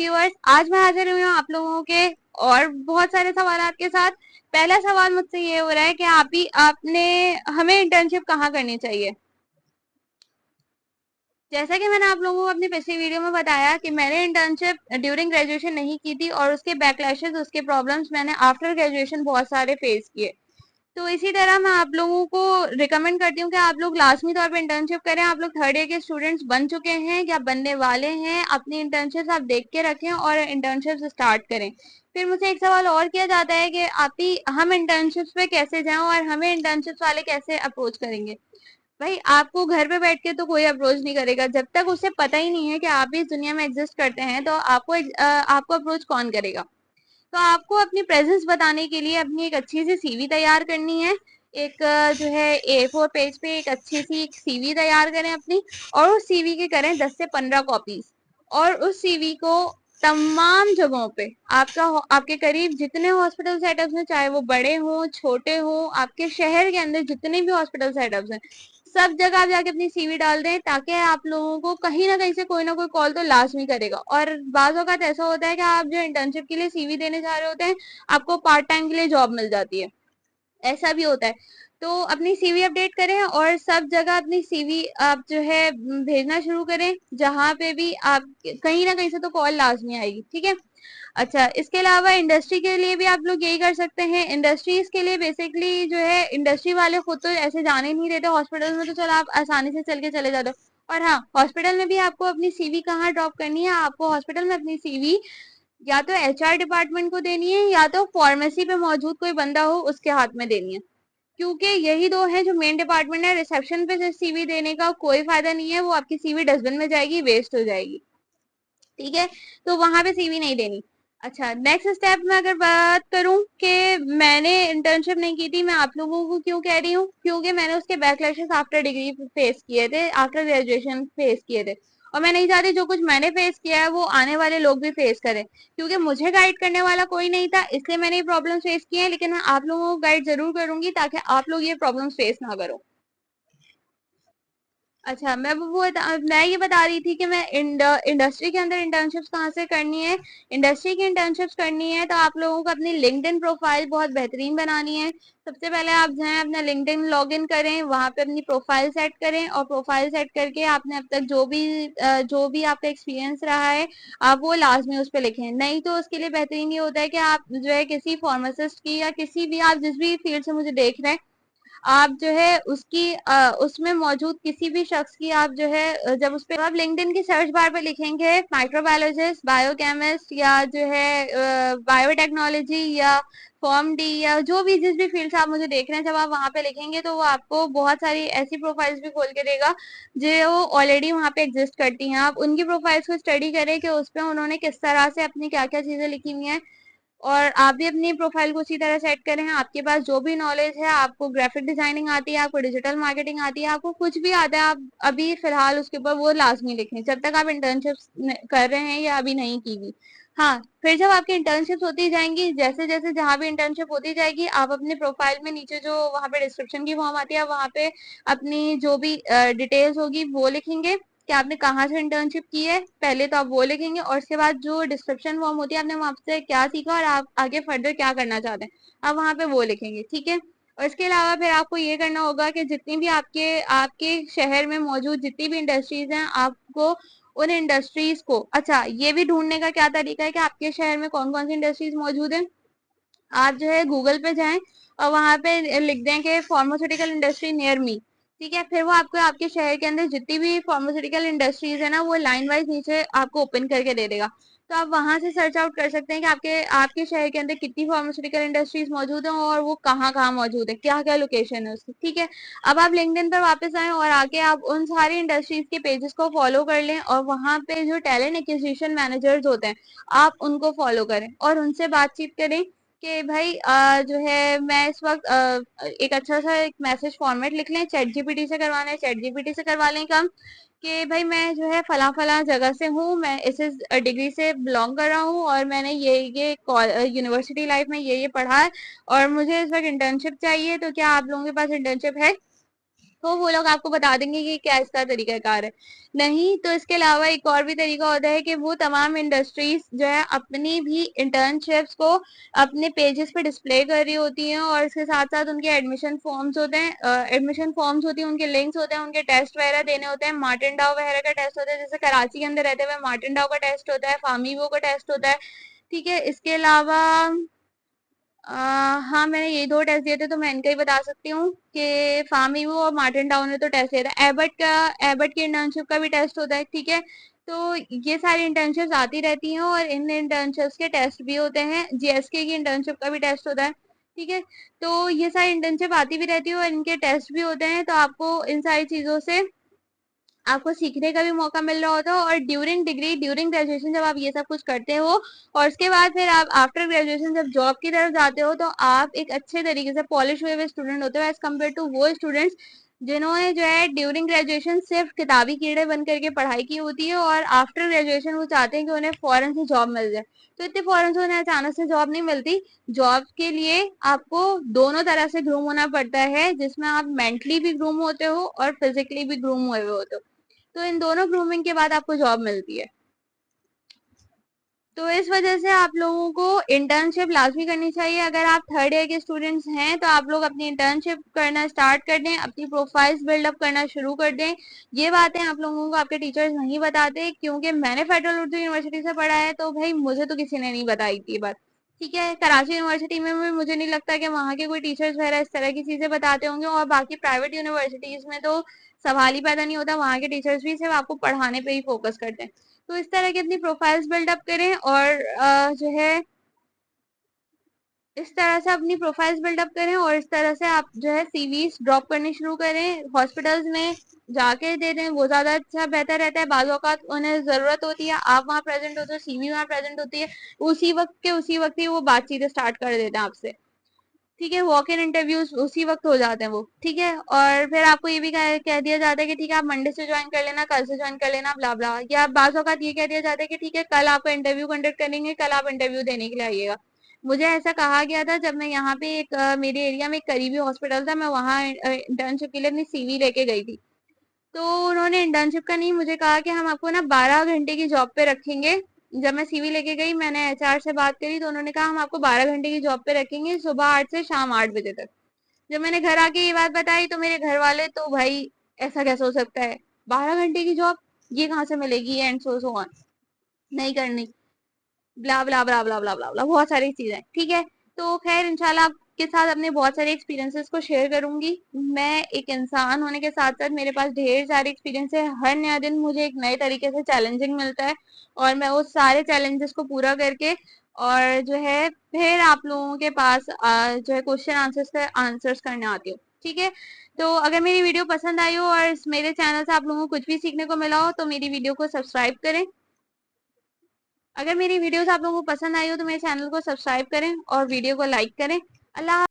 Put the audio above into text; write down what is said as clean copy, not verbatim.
Viewers, आज मैं हाजिर हुई हूँ आप लोगों के और बहुत सारे सवाल के साथ। पहला सवाल मुझसे ये हो रहा है कि आपने हमें इंटर्नशिप कहाँ करनी चाहिए। जैसा कि मैंने आप लोगों को अपनी पिछली वीडियो में बताया कि मैंने इंटर्नशिप ड्यूरिंग ग्रेजुएशन नहीं की थी और उसके बैकलैशेस, उसके प्रॉब्लम्स मैंने आफ्टर ग्रेजुएशन बहुत सारे फेस किए। तो इसी तरह मैं आप लोगों को रिकमेंड करती हूँ कि आप लोग लाजमी तौर पे इंटर्नशिप करें। आप लोग थर्ड ईयर के स्टूडेंट्स बन चुके हैं या बनने वाले हैं, अपनी इंटर्नशिप आप देख के रखें और इंटर्नशिप स्टार्ट करें। फिर मुझे एक सवाल और किया जाता है कि हम इंटर्नशिप पे कैसे जाएं और हमें इंटर्नशिप वाले कैसे अप्रोच करेंगे। भाई, आपको घर पे बैठ के तो कोई अप्रोच नहीं करेगा जब तक उसे पता ही नहीं है कि आप इस दुनिया में एग्जिस्ट करते हैं। तो आपको अप्रोच कौन करेगा। तो आपको अपनी प्रेजेंस बताने के लिए अपनी एक अच्छी सी सीवी तैयार करनी है। एक जो है A4 पेज पे एक अच्छी सी एक सीवी तैयार करें अपनी, और उस सीवी के करें 10 से 15 कॉपीज। और उस सीवी को तमाम जगहों पे आपके करीब जितने हॉस्पिटल सेटअप्स हैं, चाहे वो बड़े हों छोटे हों, आपके शहर के अंदर जितने भी हॉस्पिटल सेटअप्स हैं, सब जगह आप जाके अपनी सीवी डाल दें, ताकि आप लोगों को कहीं ना कहीं से कोई ना कोई कॉल तो लाजमी करेगा। और बाज़ औक़ात ऐसा होता है कि आप जो इंटर्नशिप के लिए सीवी देने जा रहे होते हैं, आपको पार्ट टाइम के लिए जॉब मिल जाती है, ऐसा भी होता है। तो अपनी सीवी अपडेट करें और सब जगह अपनी सीवी आप जो है भेजना शुरू करें, जहां पे भी आप कहीं ना कहीं से तो कॉल लाजमी आएगी। ठीक है। अच्छा, इसके अलावा इंडस्ट्री के लिए भी आप लोग यही कर सकते हैं। इंडस्ट्रीज के लिए बेसिकली जो है, इंडस्ट्री वाले खुद तो ऐसे जाने नहीं देते हॉस्पिटल में, तो चलो आप आसानी से चल के चले जाते हो। और हाँ, हॉस्पिटल में भी आपको अपनी सीवी कहाँ ड्रॉप करनी है, आपको हॉस्पिटल में अपनी सीवी या तो HR डिपार्टमेंट को देनी है या तो फार्मेसी पे मौजूद कोई बंदा हो उसके हाथ में देनी है। क्योंकि यही दो है जो मेन डिपार्टमेंट है। रिसेप्शन पे से सीवी देने का कोई फायदा नहीं है, वो आपकी सीवी डस्टबिन में जाएगी, वेस्ट हो जाएगी। ठीक है। तो वहां पे सीवी नहीं देनी। अच्छा, नेक्स्ट स्टेप में अगर बात करूं कि मैंने इंटर्नशिप नहीं की थी, मैं आप लोगों को क्यों कह रही हूँ, क्योंकि मैंने उसके बैकलैशेस आफ्टर डिग्री फेस किए थे, आफ्टर ग्रेजुएशन फेस किए थे। और मैं नहीं चाहती जो कुछ मैंने फेस किया है वो आने वाले लोग भी फेस करें, क्योंकि मुझे गाइड करने वाला कोई नहीं था, इसलिए मैंने ये प्रॉब्लम फेस किए हैं। लेकिन मैं आप लोगों को गाइड जरूर करूंगी ताकि आप लोग ये प्रॉब्लम फेस ना करो। अच्छा, मैं ये बता रही थी कि मैं इंडस्ट्री के अंदर इंटर्नशिप्स कहाँ से करनी है। इंडस्ट्री की इंटर्नशिप्स करनी है तो आप लोगों को अपनी लिंक्डइन प्रोफाइल बहुत बेहतरीन बनानी है। सबसे पहले आप जाएं, अपना लिंक्डइन लॉगिन करें, वहां पे अपनी प्रोफाइल सेट करें, और प्रोफाइल सेट करके आपने अब तक जो भी आपका एक्सपीरियंस रहा है, आप वो लाजमी उस पर लिखें। नहीं तो उसके लिए बेहतरीन ये होता है कि आप जो है किसी फार्मासिस्ट की या किसी भी, आप जिस भी फील्ड से मुझे देख रहे हैं, आप जो है उसमें मौजूद किसी भी शख्स की आप जो है जब उस पर आप लिंक्डइन की सर्च बार पे लिखेंगे माइक्रोबायोलॉजिस्ट, बायोकेमिस्ट, या जो है बायोटेक्नोलॉजी, या फॉर्म डी, या जो भी जिस भी फील्ड से आप मुझे देख रहे हैं, जब आप वहां पे लिखेंगे तो वो आपको बहुत सारी ऐसी प्रोफाइल्स भी खोल के देगा जो ऑलरेडी वहां पे एग्जिस्ट करती हैं। आप उनकी प्रोफाइल्स को स्टडी करें कि उस पर उन्होंने किस तरह से अपनी क्या क्या चीजें लिखी हुई हैं, और आप भी अपनी प्रोफाइल को उसी तरह सेट करें। आपके पास जो भी नॉलेज है, आपको ग्राफिक डिजाइनिंग आती है, आपको डिजिटल मार्केटिंग आती है, आपको कुछ भी आता है, आप अभी फिलहाल उसके ऊपर वो लाजमी लिखें जब तक आप इंटर्नशिप कर रहे हैं या अभी नहीं की हुई। हाँ, फिर जब आपकी इंटर्नशिप होती जाएंगी, जैसे जैसे जहां भी इंटर्नशिप होती जाएगी, आप अपने प्रोफाइल में नीचे जो वहां पे डिस्क्रिप्शन की फॉर्म आती है, वहां पे अपनी जो भी डिटेल्स होगी वो लिखेंगे कि आपने कहाँ से इंटर्नशिप की है, पहले तो आप वो लिखेंगे, और उसके बाद जो डिस्क्रिप्शन फॉर्म होती है, आपने वहां से क्या सीखा और आप आगे फर्दर क्या करना चाहते हैं, आप वहां पे वो लिखेंगे। ठीक है। और इसके अलावा फिर आपको ये करना होगा कि जितनी भी आपके आपके शहर में मौजूद जितनी भी इंडस्ट्रीज हैं, आपको उन इंडस्ट्रीज को, अच्छा, ये भी ढूंढने का क्या तरीका है कि आपके शहर में कौन कौन सी इंडस्ट्रीज मौजूद है। आप जो है गूगल पे जाएं और वहां पे लिख दें कि फार्मास्यूटिकल इंडस्ट्री नियर मी। ठीक है। फिर वो आपको आपके शहर के अंदर जितनी भी फार्मास्यूटिकल इंडस्ट्रीज है ना, वो लाइन वाइज नीचे आपको ओपन करके दे देगा। तो आप वहां से सर्च आउट कर सकते हैं कि आपके आपके शहर के अंदर कितनी फार्मास्यूटिकल इंडस्ट्रीज मौजूद है और वो कहाँ कहाँ मौजूद है, क्या क्या लोकेशन है उसकी। ठीक है। अब आप लिंक्डइन पर वापस आए और आके आप उन सारी इंडस्ट्रीज के पेजेस को फॉलो कर लें, और वहां पे जो टैलेंट एक्विजिशन मैनेजर्स होते हैं, आप उनको फॉलो करें और उनसे बातचीत करें कि भाई जो है मैं इस वक्त एक अच्छा सा एक मैसेज फॉर्मेट लिख लें, चैट जीपीटी से करवाना है चैट जीपीटी से करवा लें काम, कि भाई मैं जो है फला फला जगह से हूँ, मैं इस डिग्री से बिलोंग कर रहा हूँ, और मैंने ये यूनिवर्सिटी लाइफ में ये पढ़ा है, और मुझे इस वक्त इंटर्नशिप चाहिए, तो क्या आप लोगों के पास इंटर्नशिप है। तो वो लोग आपको बता देंगे कि क्या इसका तरीकाकार है। नहीं तो इसके अलावा एक और भी तरीका होता है कि वो तमाम इंडस्ट्रीज जो है अपनी भी इंटर्नशिप्स को अपने पेजेस पे डिस्प्ले कर रही होती हैं, और इसके साथ साथ उनके एडमिशन फॉर्म्स होते हैं, एडमिशन फॉर्म्स होती हैं, उनके लिंक्स होते हैं, उनके टेस्ट वगैरह देने होते हैं, मार्टिन डाउ वगैरह का टेस्ट होता है, जैसे कराची के अंदर रहते हुए मार्टिन डाउ का टेस्ट होता है, फामीवो का टेस्ट होता है। ठीक है, इसके अलावा हाँ, मैंने ये दो टेस्ट दिए थे तो मैं इनका ही बता सकती हूँ कि फार्मिंग और मार्टिन टाउन ने तो टेस्ट दिया था। एबट की इंटर्नशिप का भी टेस्ट होता है। ठीक है, तो ये सारी इंटर्नशिप्स आती रहती हैं और इन इंटर्नशिप्स के टेस्ट भी होते हैं। जीएसके की इंटर्नशिप का भी टेस्ट होता है। ठीक है, तो ये सारी इंटर्नशिप आती भी रहती है और इनके टेस्ट भी होते हैं, तो आपको इन सारी चीजों से आपको सीखने का भी मौका मिल रहा होता है। और ड्यूरिंग ग्रेजुएशन जब आप ये सब कुछ करते हो और उसके बाद फिर आप आफ्टर ग्रेजुएशन जब जॉब की तरफ जाते हो, तो आप एक अच्छे तरीके से पॉलिश हुए हुए स्टूडेंट होते हो एज कम्पेयर टू वो स्टूडेंट्स जिन्होंने जो है ड्यूरिंग ग्रेजुएशन सिर्फ किताबी कीड़े बन करके पढ़ाई की होती है, और आफ्टर ग्रेजुएशन वो चाहते हैं कि उन्हें फौरन से जॉब मिल जाए। तो इतने फौरन से उन्हें अचानक से जॉब नहीं मिलती। जॉब के लिए आपको दोनों तरह से ग्रूम होना पड़ता है, जिसमें आप मेंटली भी ग्रूम होते हो और फिजिकली भी ग्रूम हुए हुए होते हो। तो इन दोनों ग्रूमिंग के बाद आपको जॉब मिलती है। तो इस वजह से आप लोगों को इंटर्नशिप लाजमी करनी चाहिए। अगर आप थर्ड ईयर के स्टूडेंट्स हैं तो आप लोग अपनी इंटर्नशिप करना स्टार्ट कर दें, अपनी प्रोफाइल्स बिल्डअप करना शुरू कर दें। ये बातें आप लोगों को आपके टीचर्स नहीं बताते, क्योंकि मैंने फेडरल उर्दू यूनिवर्सिटी से पढ़ा है, तो भाई मुझे तो किसी ने नहीं बताई थी ये बात। ठीक है, कराची यूनिवर्सिटी में भी मुझे नहीं लगता कि वहाँ के कोई टीचर्स वगैरह इस तरह की चीजें बताते होंगे, और बाकी प्राइवेट यूनिवर्सिटीज में तो सवाल ही पैदा नहीं होता, वहाँ के टीचर्स भी सिर्फ आपको पढ़ाने पे ही फोकस करते हैं। तो इस तरह की अपनी प्रोफाइल्स बिल्डअप करें, और जो है इस तरह से अपनी प्रोफाइल्स बिल्डअप करें, और इस तरह से आप जो है सीवीज ड्रॉप करनी शुरू करें। हॉस्पिटल्स में जाके दे दें, वो ज्यादा अच्छा बेहतर रहता है। बाज़ औक़ात उन्हें जरूरत होती है, आप वहाँ प्रेजेंट होते हो, सीवी वहाँ प्रेजेंट होती है, उसी वक्त ही वो बातचीत स्टार्ट कर देते हैं आपसे। ठीक है, वॉक इन इंटरव्यूज उसी वक्त हो जाते हैं वो। ठीक है, और फिर आपको ये भी कह दिया जाता है कि ठीक है आप मंडे से ज्वाइन कर लेना, कल से ज्वाइन कर लेना, ब्ला ब्ला। या बाज़ औक़ात ये कह दिया जाता है कि ठीक है कल आपका इंटरव्यू कंडक्ट करेंगे, कल आप इंटरव्यू देने के लिए आइएगा। मुझे ऐसा कहा गया था जब मैं यहाँ पे एक मेरे एरिया में एक करीबी हॉस्पिटल था, मैं वहाँ इंटर्नशिप के लिए अपनी सीवी लेके गई थी। तो उन्होंने इंटर्नशिप का नहीं, मुझे कहा कि हम आपको ना 12 घंटे की जॉब पे रखेंगे। जब मैं सीवी लेके गई, मैंने एचआर से बात करी, तो उन्होंने कहा हम आपको 12 घंटे की जॉब पे रखेंगे, सुबह 8 से शाम 8 बजे तक। जब मैंने घर आके ये बात बताई तो मेरे घर वाले तो भाई ऐसा कैसे हो सकता है, 12 घंटे की जॉब, ये कहाँ से मिलेगी, एंड सो ऑन, नहीं करनी, ब्ला ब्ला ब्ला ब्ला ब्ला ब्ला ब्ला, बहुत सारी चीजें। ठीक है, तो खैर इंशाल्लाह आपके साथ अपने बहुत सारे एक्सपीरियंसेस को शेयर करूंगी। मैं एक इंसान होने के साथ साथ मेरे पास ढेर सारे एक्सपीरियंस है, हर नया दिन मुझे एक नए तरीके से चैलेंजिंग मिलता है, और मैं उस सारे चैलेंजेस को पूरा करके और जो है फिर आप लोगों के पास जो है क्वेश्चन आंसर्स करने आती हूँ। ठीक है, तो अगर मेरी वीडियो पसंद आई हो और मेरे चैनल से आप लोगों को कुछ भी सीखने को मिला हो, तो मेरी वीडियो को सब्सक्राइब करें। अगर मेरी वीडियोस आप लोगों को पसंद आई हो तो मेरे चैनल को सब्सक्राइब करें और वीडियो को लाइक करें। अल्लाह